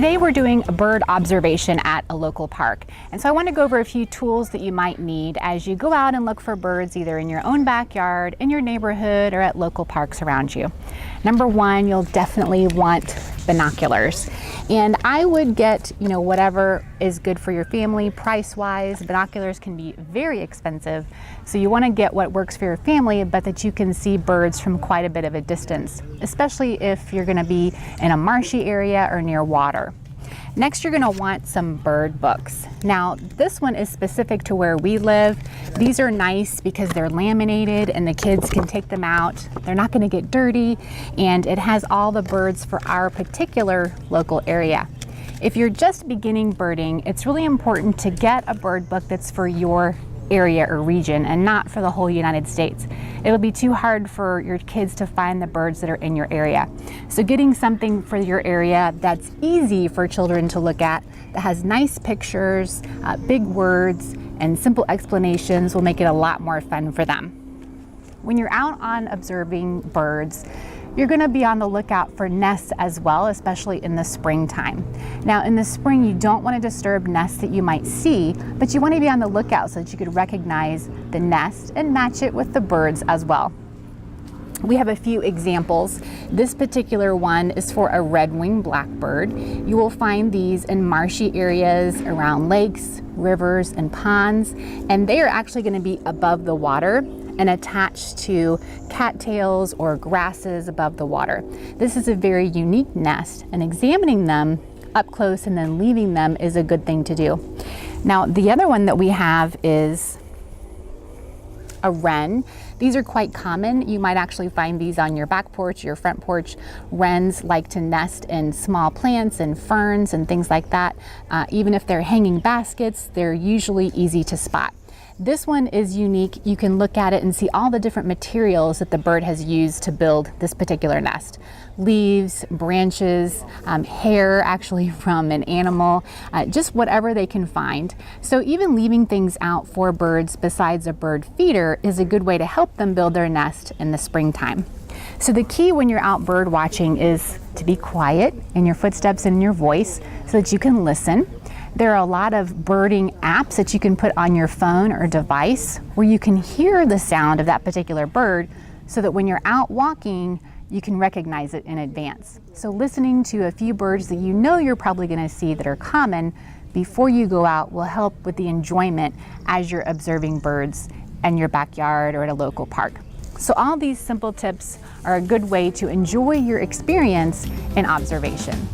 Today we're doing a bird observation at a local park. And so I want to go over a few tools that you might need as you go out and look for birds either in your own backyard, in your neighborhood, or at local parks around you. Number one, you'll definitely want binoculars. And I would get, whatever is good for your family price-wise. Binoculars can be very expensive. So you want to get what works for your family, but that you can see birds from quite a bit of a distance, especially if you're going to be in a marshy area or near water. Next, you're going to want some bird books. Now, this one is specific to where we live. These are nice because they're laminated and the kids can take them out. They're not going to get dirty, and it has all the birds for our particular local area. If you're just beginning birding, it's really important to get a bird book that's for your area or region and not for the whole United States. It'll be too hard for your kids to find the birds that are in your area. So getting something for your area that's easy for children to look at, that has nice pictures, big words, and simple explanations will make it a lot more fun for them. When you're out on observing birds, you're going to be on the lookout for nests as well, especially in the springtime. Now, in the spring, you don't want to disturb nests that you might see, but you want to be on the lookout so that you could recognize the nest and match it with the birds as well. We have a few examples. This particular one is for a red-winged blackbird. You will find these in marshy areas around lakes, rivers, and ponds, and they are actually going to be above the water and attached to cattails or grasses above the water. This is a very unique nest, and examining them up close and then leaving them is a good thing to do. Now, the other one that we have is a wren. These are quite common. You might actually find these on your back porch, your front porch. Wrens like to nest in small plants and ferns and things like that. Even if they're hanging baskets, they're usually easy to spot. This one is unique. You can look at it and see all the different materials that the bird has used to build this particular nest. Leaves, branches, hair actually from an animal, just whatever they can find. So even leaving things out for birds besides a bird feeder is a good way to help them build their nest in the springtime. So the key when you're out bird watching is to be quiet in your footsteps and your voice so that you can listen. There are a lot of birding apps that you can put on your phone or device where you can hear the sound of that particular bird so that when you're out walking, you can recognize it in advance. So listening to a few birds that you know you're probably going to see that are common before you go out will help with the enjoyment as you're observing birds in your backyard or at a local park. So all these simple tips are a good way to enjoy your experience in observation.